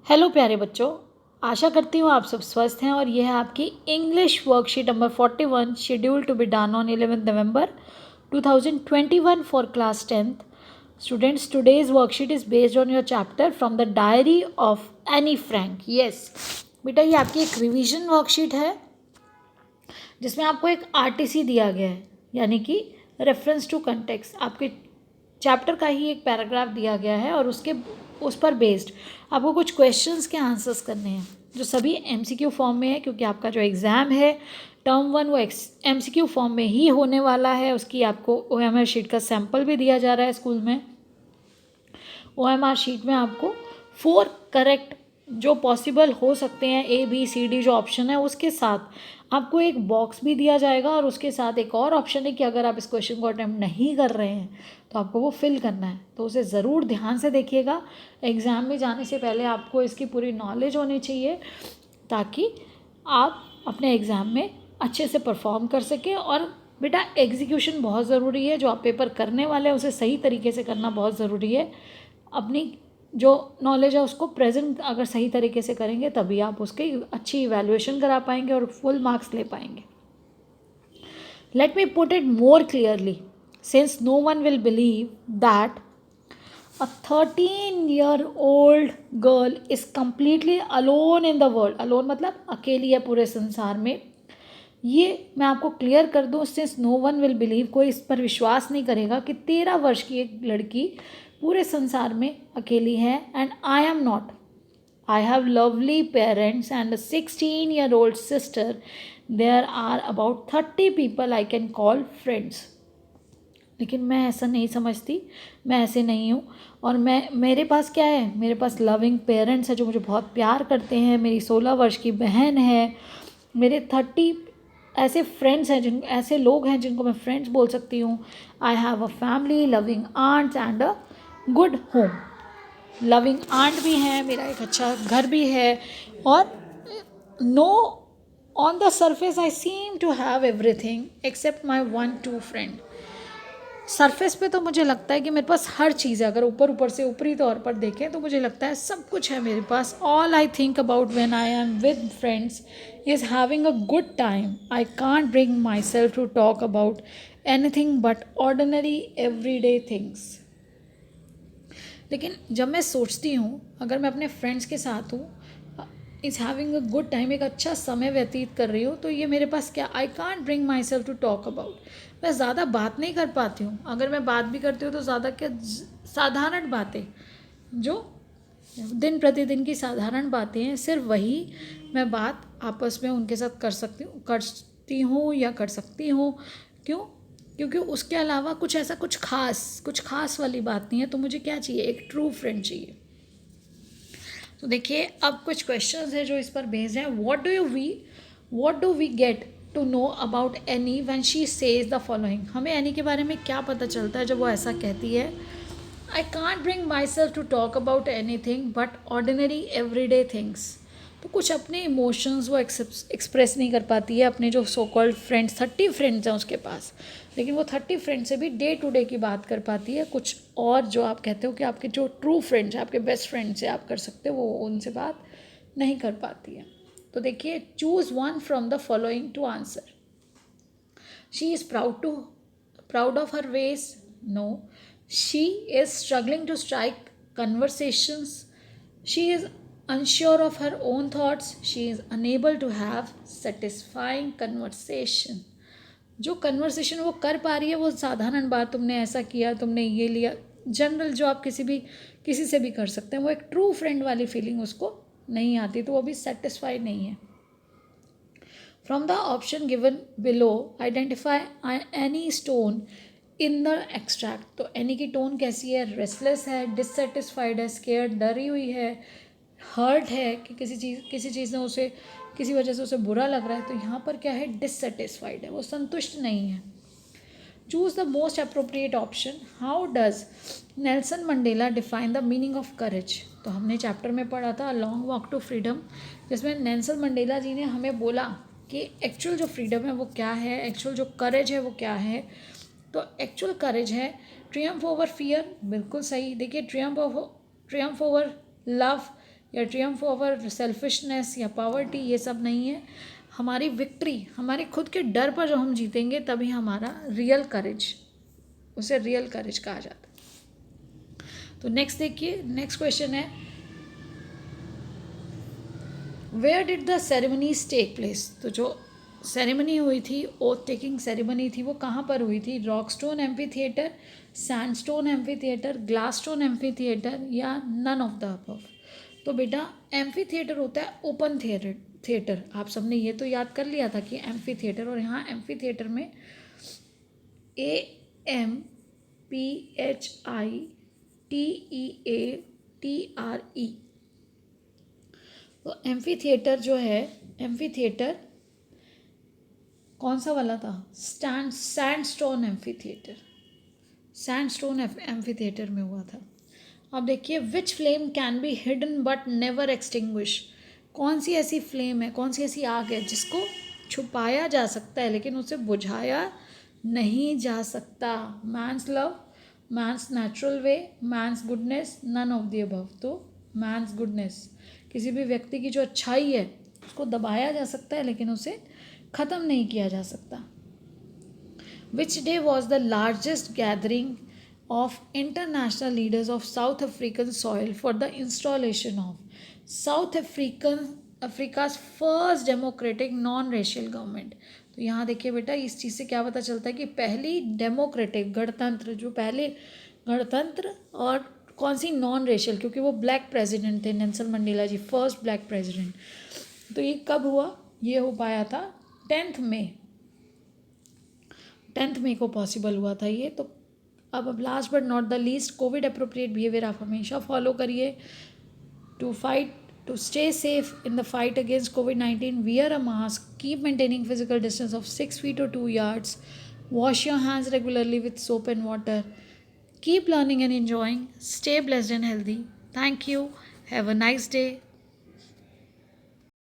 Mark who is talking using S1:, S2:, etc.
S1: Hello प्यारे बच्चों, आशा करती हूँ आप सब स्वस्थ हैं और यह है आपकी English worksheet number 41 schedule to be done on 11 November 2021 for class 10th. Students, today's worksheet is based on your chapter from the diary of Annie Frank. Yes, बेटा ये आपकी एक रिवीजन वर्कशीट है जिसमें आपको एक आरटीसी दिया गया है, यानी कि रेफरेंस टू कंटेक्स्ट. आपके चैप्टर का ही एक पैराग्राफ दिया गया है और उस पर बेस्ड आपको कुछ क्वेश्चंस के आंसर्स करने हैं जो सभी एमसीक्यू फॉर्म में है, क्योंकि आपका जो एग्ज़ाम है टर्म 1 वो एमसीक्यू फॉर्म में ही होने वाला है. उसकी आपको ओएमआर शीट का सैम्पल भी दिया जा रहा है स्कूल में. ओएमआर शीट में आपको 4 करेक्ट जो पॉसिबल हो सकते हैं ABCD जो ऑप्शन है उसके साथ आपको एक बॉक्स भी दिया जाएगा और उसके साथ एक और ऑप्शन है कि अगर आप इस क्वेश्चन को अटैम्प्ट नहीं कर रहे हैं तो आपको वो फिल करना है. तो उसे ज़रूर ध्यान से देखिएगा. एग्ज़ाम में जाने से पहले आपको इसकी पूरी नॉलेज होनी चाहिए ताकि आप अपने एग्ज़ाम में अच्छे से परफॉर्म कर सकें. और बेटा एग्जीक्यूशन बहुत ज़रूरी है. जो आप पेपर करने वाले हैं उसे सही तरीके से करना बहुत ज़रूरी है. अपनी जो नॉलेज है उसको प्रेजेंट अगर सही तरीके से करेंगे तभी आप उसकी अच्छी इवैल्यूएशन करा पाएंगे और फुल मार्क्स ले पाएंगे. Let me put it more clearly, since no one will believe that a 13-year-old girl is completely alone in the world. alone मतलब अकेली है पूरे संसार में. ये मैं आपको क्लियर कर दूँ, since no one will believe, कोई इस पर विश्वास नहीं करेगा कि 13 वर्ष की एक लड़की पूरे संसार में अकेली है. And I am not. I have lovely parents and a 16-year-old sister. There are about 30 people I can call friends. लेकिन मैं ऐसा नहीं समझती, मैं ऐसे नहीं हूँ. और मेरे पास क्या है, मेरे पास लविंग पेरेंट्स हैं जो मुझे बहुत प्यार करते हैं. मेरी 16 वर्ष की बहन है. मेरे 30 ऐसे फ्रेंड्स हैं, ऐसे लोग हैं जिनको मैं फ्रेंड्स बोल सकती हूँ. I have a family, loving aunts and a good home. Loving aunt भी है, मेरा एक अच्छा घर भी है. और no, on the surface I seem to have everything except my 1-2 friend. Surface पे तो मुझे लगता है कि मेरे पास हर चीज़ है. अगर ऊपर से ऊपरी तौर पर देखें तो मुझे लगता है सब कुछ है मेरे पास. All I think about when I am with friends is having a good time. I can't bring myself to talk about anything but ordinary everyday things. लेकिन जब मैं सोचती हूँ अगर मैं अपने फ्रेंड्स के साथ हूँ, is having a good time, एक अच्छा समय व्यतीत कर रही हूँ, तो ये मेरे पास क्या, I can't bring myself to talk about. मैं ज़्यादा बात नहीं कर पाती हूँ. अगर मैं बात भी करती हूँ तो ज़्यादा क्या, साधारण बातें जो दिन प्रतिदिन की साधारण बातें हैं, सिर्फ वही मैं बात आपस में उनके साथ करती हूँ या कर सकती हूँ. क्यों? क्योंकि उसके अलावा कुछ खास वाली बात नहीं है. तो मुझे क्या चाहिए, एक ट्रू फ्रेंड चाहिए. तो देखिए अब कुछ क्वेश्चंस हैं जो इस पर बेस्ड हैं. What do we get to know about Anne when she says the following. हमें एनी के बारे में क्या पता चलता है जब वो ऐसा कहती है, I can't bring myself to talk about anything but ordinary everyday things. तो कुछ अपने इमोशंस वो एक्सप्रेस नहीं कर पाती है. अपने जो सो कॉल्ड फ्रेंड्स, 30 फ्रेंड्स हैं उसके पास, लेकिन वो 30 फ्रेंड से भी डे टू डे की बात कर पाती है. कुछ और जो आप कहते हो कि आपके जो ट्रू फ्रेंड्स हैं, आपके बेस्ट फ्रेंड्स से आप कर सकते हो, वो उनसे बात नहीं कर पाती है. तो देखिए, choose one from the following to answer. She is proud of her ways. No. She is struggling to strike conversations. She is unsure of her own thoughts. She is unable to have satisfying conversation. जो conversation वो कर पा रही है वो साधारण बात, तुमने ऐसा किया, तुमने ये लिया, जनरल जो आप किसी से भी कर सकते हैं, वो एक ट्रू फ्रेंड वाली फीलिंग उसको नहीं आती, तो वो भी सेटिस्फाइड नहीं है. From the option given below identify any stone in the extract. तो एनी की टोन कैसी है, रेस्टलेस है, डिससेटिस्फाइड है, स्केयर्ड, डरी हुई है, हर्ट है कि किसी चीज़ ने उसे किसी वजह से उसे बुरा लग रहा है. तो यहाँ पर क्या है, डिससेटिस्फाइड है, वो संतुष्ट नहीं है. Choose the most appropriate option. How does Nelson Mandela define the meaning of courage. तो हमने चैप्टर में पढ़ा था लॉन्ग वॉक टू फ्रीडम, जिसमें नेल्सन मंडेला जी ने हमें बोला कि एक्चुअल जो फ्रीडम है वो क्या है, एक्चुअल जो करेज है वो क्या है. तो एक्चुअल करेज है ट्रियम्फ ओवर फियर. बिल्कुल सही. देखिए, ट्रियम्फ ओवर लव या ट्रियम्फ ओवर सेल्फिशनेस या पावर्टी, ये सब नहीं है। हमारी विक्ट्री हमारे खुद के डर पर जब हम जीतेंगे तभी हमारा रियल करेज, उसे रियल करेज कहा जाता है। तो नेक्स्ट देखिए, नेक्स्ट क्वेश्चन है where did the ceremonies take place. तो जो सेरेमनी हुई थी, ओथ टेकिंग सेरेमनी थी, वो कहाँ पर हुई थी? Rock stone amphitheatre, sandstone amphitheatre, glass stone amphitheatre या नन ऑफ द अबव। तो बेटा एम्फी थिएटर होता है ओपन थिएटर, आप सबने ये तो याद कर लिया था कि एम्फी थिएटर, और यहाँ एम्फी थिएटर में AMPHITEATRE। तो एम्फी थिएटर जो है, एम्फी थिएटर कौन सा वाला था? Sandstone amphitheatre, sandstone amphitheatre में हुआ था। अब देखिए which flame can be hidden but never extinguish. कौन सी ऐसी फ्लेम है, कौन सी ऐसी आग है जिसको छुपाया जा सकता है लेकिन उसे बुझाया नहीं जा सकता? Man's love, man's natural way, man's goodness, none of the above. तो मैंस गुडनेस, किसी भी व्यक्ति की जो अच्छाई है उसको दबाया जा सकता है लेकिन उसे ख़त्म नहीं किया जा सकता। Which day was the largest gathering of international leaders of South African soil for the installation of Africa's first democratic non-racial government। तो यहाँ देखिए बेटा, इस चीज़ से क्या पता चलता है कि पहली डेमोक्रेटिक गणतंत्र, जो पहले गणतंत्र और कौन सी नॉन रेशियल, क्योंकि वो ब्लैक प्रेसिडेंट थे नेल्सन मंडेला जी, फर्स्ट ब्लैक प्रेसिडेंट। तो ये कब हुआ? ये हो पाया था 10 मई को पॉसिबल हुआ था ये। तो अब last but not the least, covid appropriate behaviour आप हमेशा फॉलो करिए to stay safe in the fight against COVID-19। Wear a mask, keep maintaining physical distance of 6 feet or 2 yards, wash your hands regularly with soap and water, keep learning and enjoying, stay blessed and healthy. Thank you, have a nice day.